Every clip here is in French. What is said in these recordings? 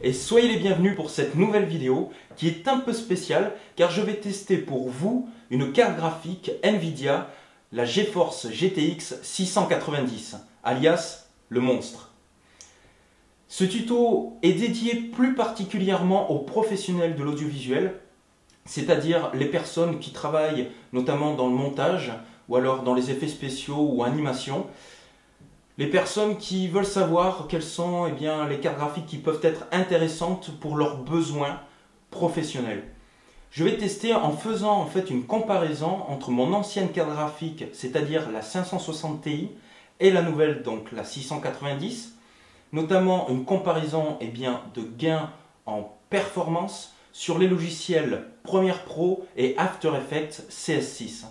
et soyez les bienvenus pour cette nouvelle vidéo qui est un peu spéciale car je vais tester pour vous une carte graphique Nvidia, la GeForce GTX 690, alias le monstre. Ce tuto est dédié plus particulièrement aux professionnels de l'audiovisuel, c'est-à-dire les personnes qui travaillent notamment dans le montage ou alors dans les effets spéciaux ou animation. Les personnes qui veulent savoir quelles sont les cartes graphiques qui peuvent être intéressantes pour leurs besoins professionnels. Je vais tester en faisant en fait une comparaison entre mon ancienne carte graphique, c'est-à-dire la 560 Ti, et la nouvelle, donc la 690, notamment une comparaison de gains en performance sur les logiciels Premiere Pro et After Effects CS6.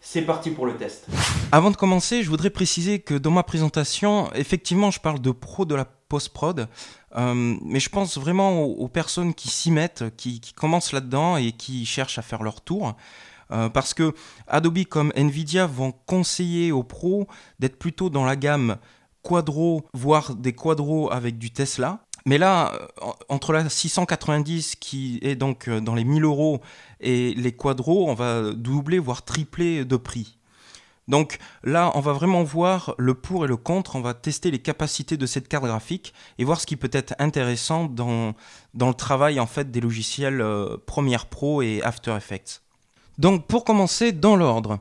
C'est parti pour le test. Avant de commencer, je voudrais préciser que dans ma présentation, effectivement, je parle de pro de la post-prod, mais je pense vraiment aux personnes qui s'y mettent, qui commencent là-dedans et qui cherchent à faire leur tour. Parce que Adobe comme Nvidia vont conseiller aux pros d'être plutôt dans la gamme quadro, voire des quadros avec du Tesla. Mais là, entre la 690 qui est donc dans les 1000 € et les quadros, on va doubler voire tripler de prix. Donc là, on va vraiment voir le pour et le contre, on va tester les capacités de cette carte graphique et voir ce qui peut être intéressant dans le travail en fait des logiciels Premiere Pro et After Effects. Donc pour commencer, dans l'ordre,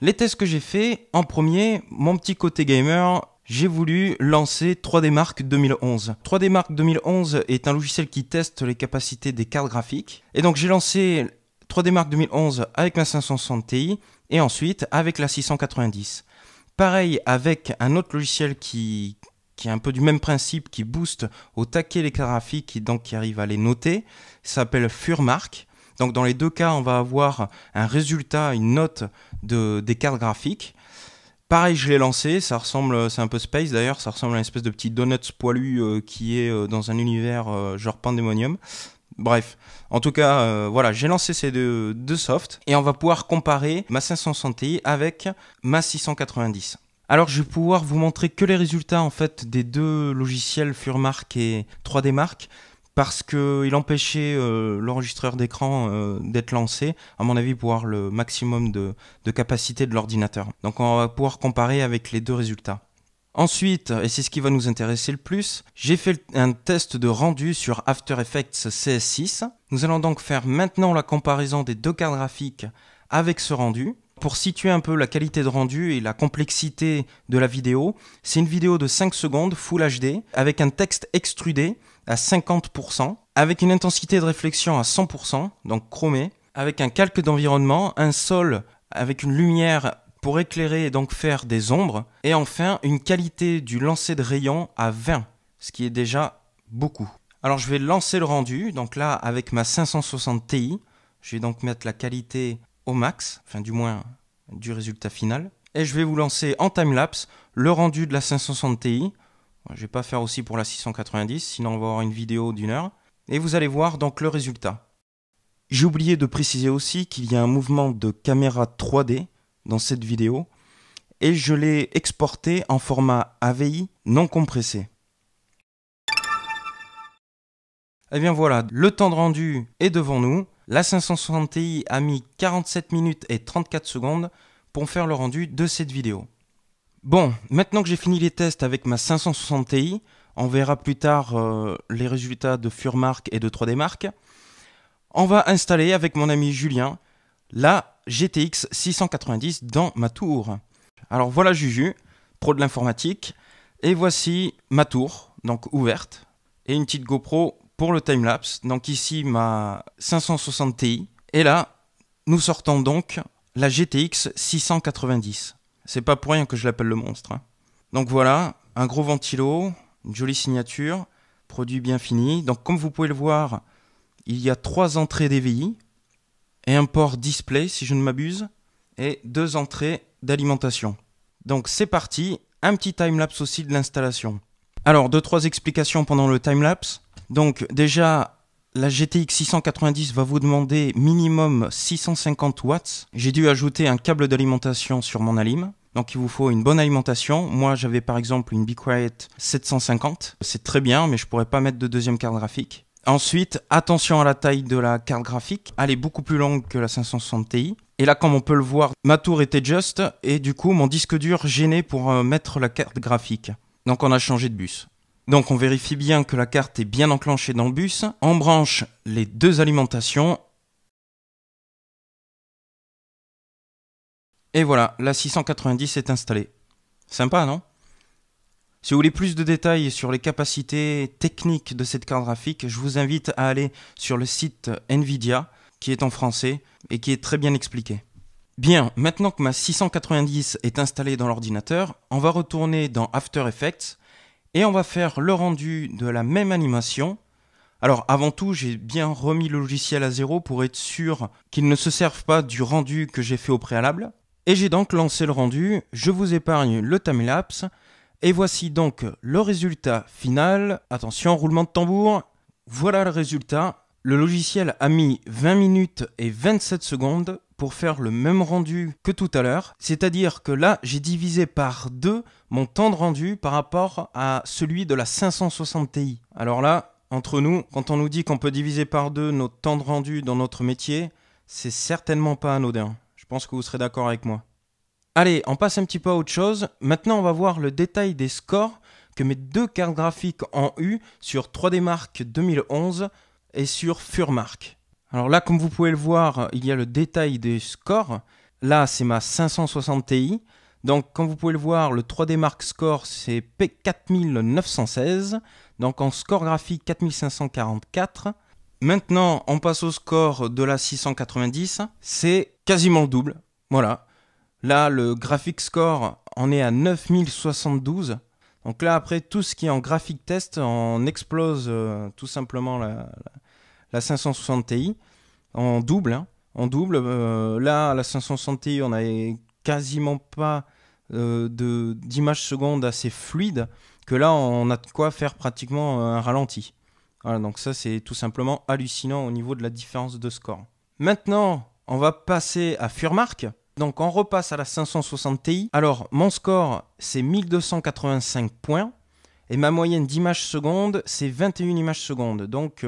les tests que j'ai fait, en premier, mon petit côté gamer, j'ai voulu lancer 3D Mark 2011. 3D Mark 2011 est un logiciel qui teste les capacités des cartes graphiques. Et donc j'ai lancé 3D Mark 2011 avec ma 560 Ti et ensuite avec la 690. Pareil avec un autre logiciel qui est un peu du même principe, qui booste au taquet les cartes graphiques et donc qui arrive à les noter. Ça s'appelle Furmark. Donc dans les deux cas, on va avoir un résultat, une note des cartes graphiques. Pareil, je l'ai lancé, ça ressemble, c'est un peu space d'ailleurs, ça ressemble à une espèce de petit donut poilu qui est dans un univers genre Pandemonium. Bref, en tout cas, voilà, j'ai lancé ces deux softs et on va pouvoir comparer ma 560 Ti avec ma 690. Alors, je vais pouvoir vous montrer que les résultats en fait des deux logiciels Furmark et 3D Mark, parce qu'il empêchait l'enregistreur d'écran d'être lancé, à mon avis, pour avoir le maximum de capacité de l'ordinateur. Donc on va pouvoir comparer avec les deux résultats. Ensuite, et c'est ce qui va nous intéresser le plus, j'ai fait un test de rendu sur After Effects CS6. Nous allons donc faire maintenant la comparaison des deux cartes graphiques avec ce rendu. Pour situer un peu la qualité de rendu et la complexité de la vidéo, c'est une vidéo de 5 secondes Full HD avec un texte extrudé à 50%, avec une intensité de réflexion à 100%, donc chromé, avec un calque d'environnement, un sol avec une lumière pour éclairer et donc faire des ombres, et enfin une qualité du lancer de rayon à 20, ce qui est déjà beaucoup. Alors je vais lancer le rendu, donc là avec ma 560 Ti, je vais donc mettre la qualité au max, enfin du moins du résultat final, et je vais vous lancer en timelapse le rendu de la 560 Ti. Je ne vais pas faire aussi pour la 690, sinon on va avoir une vidéo d'1 heure. Et vous allez voir donc le résultat. J'ai oublié de préciser aussi qu'il y a un mouvement de caméra 3D dans cette vidéo. Et je l'ai exporté en format AVI non compressé. Et bien voilà, le temps de rendu est devant nous. La 560 Ti a mis 47 minutes et 34 secondes pour faire le rendu de cette vidéo. Bon, maintenant que j'ai fini les tests avec ma 560 Ti, on verra plus tard les résultats de Furmark et de 3D Mark. On va installer avec mon ami Julien la GTX 690 dans ma tour. Alors voilà Juju, pro de l'informatique, et voici ma tour, donc ouverte, et une petite GoPro pour le timelapse. Donc ici ma 560 Ti, et là nous sortons donc la GTX 690. C'est pas pour rien que je l'appelle le monstre. Donc voilà, un gros ventilo, une jolie signature, produit bien fini. Donc comme vous pouvez le voir, il y a 3 entrées DVI et un port display si je ne m'abuse, et 2 entrées d'alimentation. Donc c'est parti, un petit timelapse aussi de l'installation. Alors 2-3 explications pendant le timelapse. Donc déjà, la GTX 690 va vous demander minimum 650 watts. J'ai dû ajouter un câble d'alimentation sur mon Alim. Donc il vous faut une bonne alimentation. Moi j'avais par exemple une Be Quiet 750. C'est très bien, mais je pourrais pas mettre de deuxième carte graphique. Ensuite, attention à la taille de la carte graphique. Elle est beaucoup plus longue que la 560 Ti. Et là, comme on peut le voir, ma tour était juste et du coup, mon disque dur gênait pour mettre la carte graphique. Donc, on a changé de bus. Donc, on vérifie bien que la carte est bien enclenchée dans le bus. On branche les deux alimentations. Et voilà, la 690 est installée. Sympa, non ? Si vous voulez plus de détails sur les capacités techniques de cette carte graphique, je vous invite à aller sur le site Nvidia, qui est en français et qui est très bien expliqué. Bien, maintenant que ma 690 est installée dans l'ordinateur, on va retourner dans After Effects et on va faire le rendu de la même animation. Alors avant tout, j'ai bien remis le logiciel à zéro pour être sûr qu'il ne se serve pas du rendu que j'ai fait au préalable. Et j'ai donc lancé le rendu, je vous épargne le timelapse. Et voici donc le résultat final. Attention, roulement de tambour. Voilà le résultat. Le logiciel a mis 20 minutes et 27 secondes pour faire le même rendu que tout à l'heure. C'est-à-dire que là, j'ai divisé par 2 mon temps de rendu par rapport à celui de la 560 Ti. Alors là, entre nous, quand on nous dit qu'on peut diviser par 2 notre temps de rendu dans notre métier, c'est certainement pas anodin. Je pense que vous serez d'accord avec moi. Allez, on passe un petit peu à autre chose. Maintenant, on va voir le détail des scores que mes deux cartes graphiques ont eu sur 3D Mark 2011 et sur Furmark. Alors là, comme vous pouvez le voir, il y a le détail des scores. Là, c'est ma 560 Ti. Donc, comme vous pouvez le voir, le 3D Mark score, c'est P4916. Donc, en score graphique, 4544. Maintenant, on passe au score de la 690. C'est quasiment le double. Voilà. Là, le graphic score, on est à 9072. Donc là, après, tout ce qui est en graphic test, on explose tout simplement la 560 Ti. En double. Hein. En double. Là, la 560 Ti, on n'avait quasiment pas d'image seconde assez fluide. Que là, on a de quoi faire pratiquement un ralenti. Voilà, donc ça, c'est tout simplement hallucinant au niveau de la différence de score. Maintenant, on va passer à Furmark. Donc on repasse à la 560 Ti. Alors mon score c'est 1285 points et ma moyenne d'images secondes c'est 21 images secondes. Donc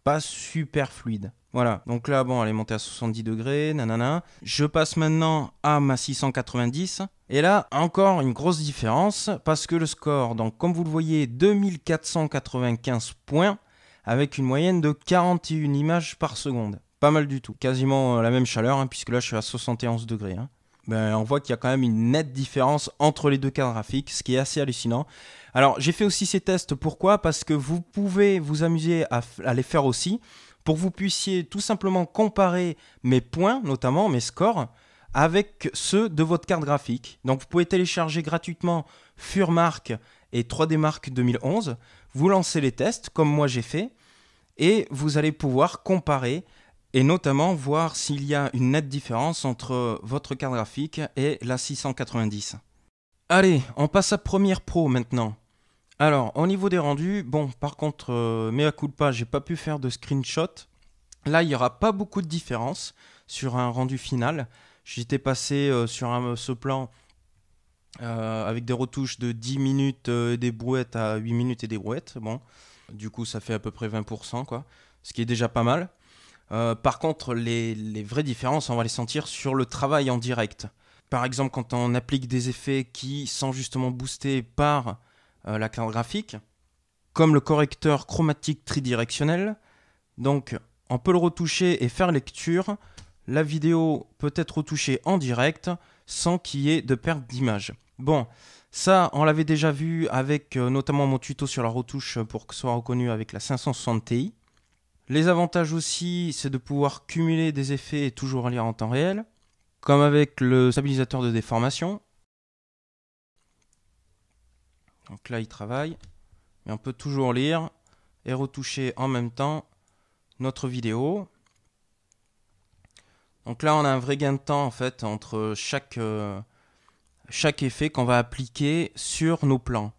pas super fluide. Voilà, donc là bon elle est montée à 70 degrés, nanana. Je passe maintenant à ma 690 et là encore une grosse différence parce que le score, donc comme vous le voyez 2495 points avec une moyenne de 41 images par seconde. Pas mal du tout, quasiment la même chaleur, hein, puisque là je suis à 71 degrés. Hein. Ben, on voit qu'il y a quand même une nette différence entre les deux cartes graphiques, ce qui est assez hallucinant. Alors j'ai fait aussi ces tests, pourquoi ? Parce que vous pouvez vous amuser à les faire aussi, pour que vous puissiez tout simplement comparer mes points, notamment mes scores, avec ceux de votre carte graphique. Donc vous pouvez télécharger gratuitement Furmark et 3D Mark 2011, vous lancez les tests, comme moi j'ai fait, et vous allez pouvoir comparer et notamment voir s'il y a une nette différence entre votre carte graphique et la 690. Allez, on passe à Premiere Pro maintenant. Alors, au niveau des rendus, bon, par contre, mea culpa, j'ai pas pu faire de screenshot. Là, il n'y aura pas beaucoup de différence sur un rendu final. J'étais passé sur ce plan avec des retouches de 10 minutes des brouettes à 8 minutes et des brouettes. Bon, du coup, ça fait à peu près 20%, quoi, ce qui est déjà pas mal. Par contre, les vraies différences, on va les sentir sur le travail en direct. Par exemple, quand on applique des effets qui sont justement boostés par la carte graphique, comme le correcteur chromatique tridirectionnel. Donc, on peut le retoucher et faire lecture. La vidéo peut être retouchée en direct sans qu'il y ait de perte d'image. Bon, ça, on l'avait déjà vu avec notamment mon tuto sur la retouche pour que ce soit reconnu avec la 560 Ti. Les avantages aussi, c'est de pouvoir cumuler des effets et toujours lire en temps réel, comme avec le stabilisateur de déformation. Donc là, il travaille, mais on peut toujours lire et retoucher en même temps notre vidéo. Donc là, on a un vrai gain de temps en fait entre chaque effet qu'on va appliquer sur nos plans.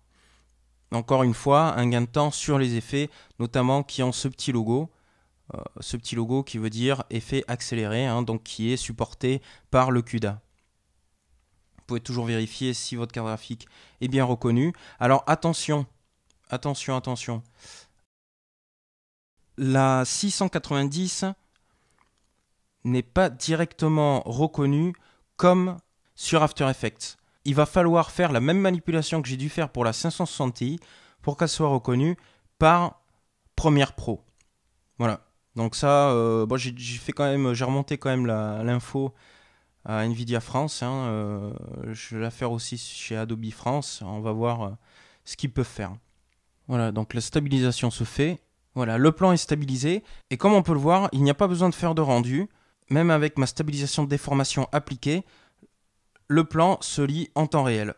Encore une fois, un gain de temps sur les effets, notamment qui ont ce petit logo. Ce petit logo qui veut dire effet accéléré, hein, donc qui est supporté par le CUDA. Vous pouvez toujours vérifier si votre carte graphique est bien reconnue. Alors attention, attention, attention. La 690 n'est pas directement reconnue comme sur After Effects. Il va falloir faire la même manipulation que j'ai dû faire pour la 560 Ti pour qu'elle soit reconnue par Premiere Pro. Voilà. Donc ça, bon, j'ai remonté quand même l'info à Nvidia France. Je vais la faire aussi chez Adobe France. On va voir ce qu'ils peuvent faire. Voilà, donc la stabilisation se fait. Voilà, le plan est stabilisé. Et comme on peut le voir, il n'y a pas besoin de faire de rendu. Même avec ma stabilisation de déformation appliquée, le plan se lit en temps réel.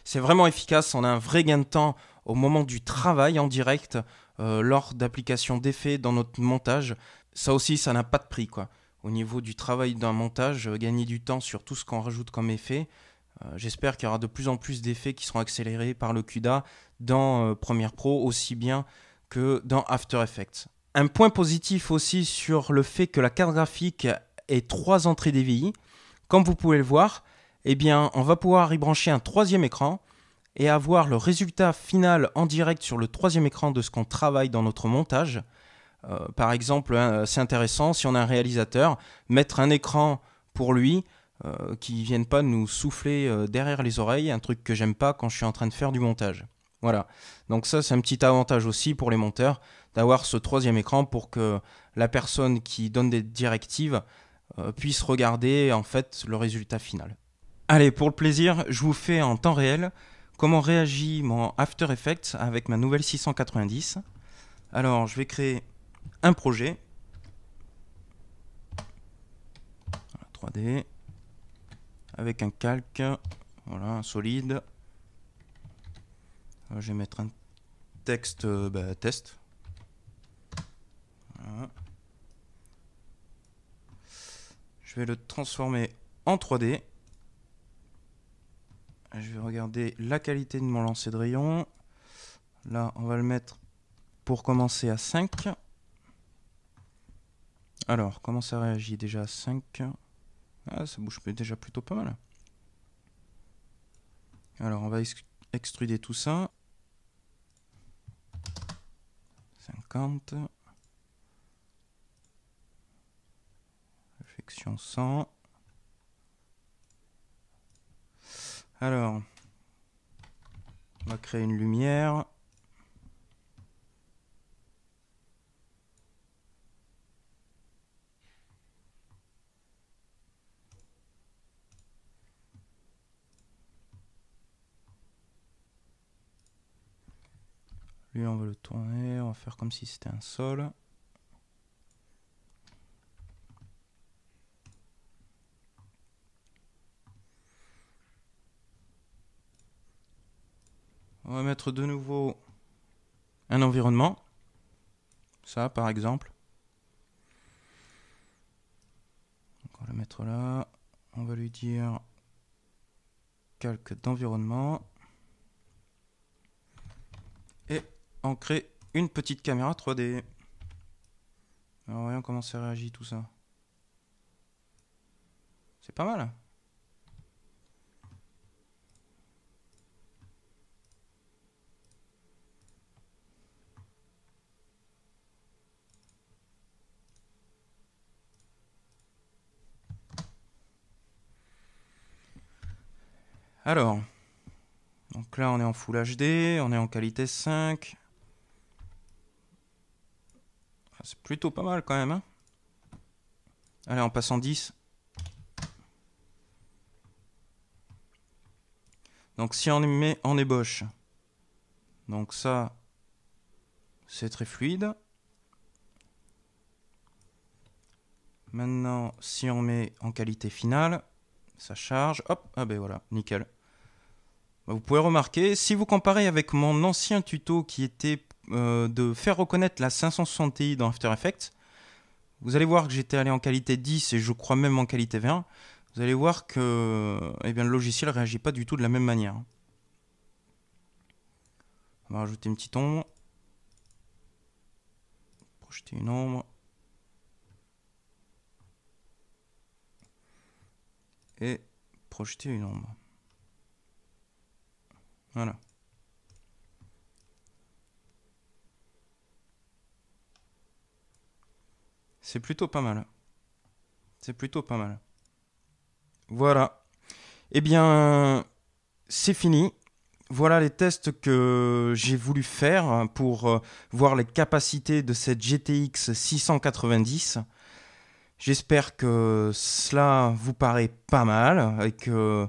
C'est vraiment efficace, on a un vrai gain de temps au moment du travail en direct, lors d'application d'effets dans notre montage. Ça aussi, ça n'a pas de prix, quoi. Au niveau du travail d'un montage, gagner du temps sur tout ce qu'on rajoute comme effet. J'espère qu'il y aura de plus en plus d'effets qui seront accélérés par le CUDA dans Premiere Pro, aussi bien que dans After Effects. Un point positif aussi sur le fait que la carte graphique ait 3 entrées DVI. Comme vous pouvez le voir, eh bien, on va pouvoir y brancher un 3e écran et avoir le résultat final en direct sur le 3e écran de ce qu'on travaille dans notre montage. Par exemple, c'est intéressant, si on a un réalisateur, mettre un écran pour lui qui ne vienne pas nous souffler derrière les oreilles, un truc que j'aime pas quand je suis en train de faire du montage. Voilà, donc ça c'est un petit avantage aussi pour les monteurs d'avoir ce 3e écran pour que la personne qui donne des directives puisse regarder en fait le résultat final. Allez, pour le plaisir, je vous fais en temps réel comment réagit mon After Effects avec ma nouvelle 690. Alors, je vais créer un projet. Voilà, 3D. Avec un calque. Voilà, un solide. Je vais mettre un texte test. Voilà. Je vais le transformer en 3D. Je vais regarder la qualité de mon lancer de rayon. Là, on va le mettre pour commencer à 5. Alors, comment ça réagit déjà à 5? Ah, ça bouge déjà plutôt pas mal. Alors, on va extruder tout ça. 50. Réflexion 100. Alors, on va créer une lumière. Lui, on va le tourner, on va faire comme si c'était un sol. On va mettre de nouveau un environnement. Ça, par exemple. Donc, on va le mettre là. On va lui dire calque d'environnement. Et on crée une petite caméra 3D. Alors, voyons comment ça réagit tout ça. C'est pas mal. Alors, donc là on est en Full HD, on est en qualité 5. C'est plutôt pas mal quand même. Hein. Allez, on passe en 10. Donc si on met en ébauche, donc ça, c'est très fluide. Maintenant, si on met en qualité finale, ça charge. Hop, ah ben voilà, nickel. Vous pouvez remarquer, si vous comparez avec mon ancien tuto qui était de faire reconnaître la 560 Ti dans After Effects, vous allez voir que j'étais allé en qualité 10 et je crois même en qualité 20. Vous allez voir que eh bien, le logiciel ne réagit pas du tout de la même manière. On va rajouter une petite ombre. Projeter une ombre. et projeter une ombre. Voilà. C'est plutôt pas mal. C'est plutôt pas mal. Voilà. Eh bien, c'est fini. Voilà les tests que j'ai voulu faire pour voir les capacités de cette GTX 690. J'espère que cela vous paraît pas mal et que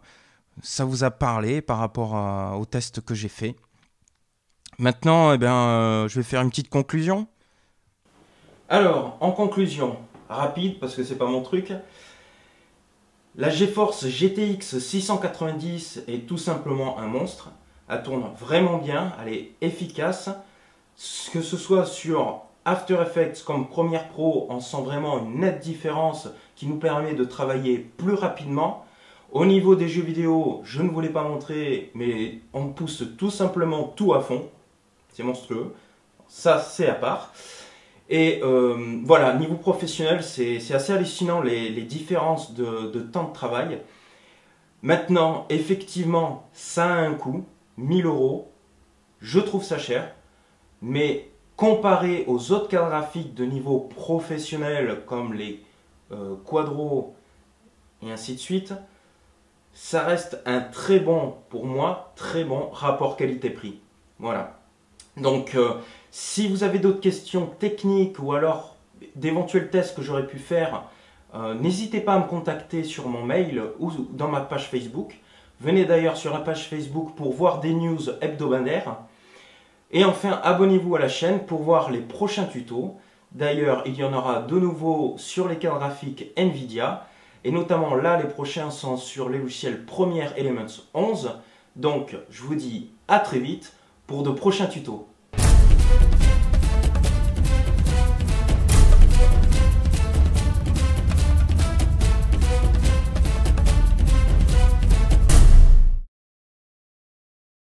ça vous a parlé par rapport au test que j'ai fait. Maintenant, eh bien, je vais faire une petite conclusion. Alors, en conclusion, rapide parce que c'est pas mon truc. La GeForce GTX 690 est tout simplement un monstre. Elle tourne vraiment bien, elle est efficace. Que ce soit sur After Effects comme Premiere Pro, on sent vraiment une nette différence qui nous permet de travailler plus rapidement. Au niveau des jeux vidéo, je ne vous l'ai pas montré, mais on pousse tout simplement tout à fond. C'est monstrueux. Ça, c'est à part. Et voilà, niveau professionnel, c'est assez hallucinant les différences de temps de travail. Maintenant, effectivement, ça a un coût, 1000 €. Je trouve ça cher, mais comparé aux autres cartes graphiques de niveau professionnel comme les Quadro et ainsi de suite, ça reste un très bon, pour moi, très bon rapport qualité-prix. Voilà. Donc, si vous avez d'autres questions techniques ou alors d'éventuels tests que j'aurais pu faire, n'hésitez pas à me contacter sur mon mail ou dans ma page Facebook. Venez d'ailleurs sur la page Facebook pour voir des news hebdomadaires. Et enfin, abonnez-vous à la chaîne pour voir les prochains tutos. D'ailleurs, il y en aura de nouveaux sur les cartes graphiques Nvidia. Et notamment là, les prochains sont sur les logiciels Premiere Elements 11. Donc, je vous dis à très vite pour de prochains tutos.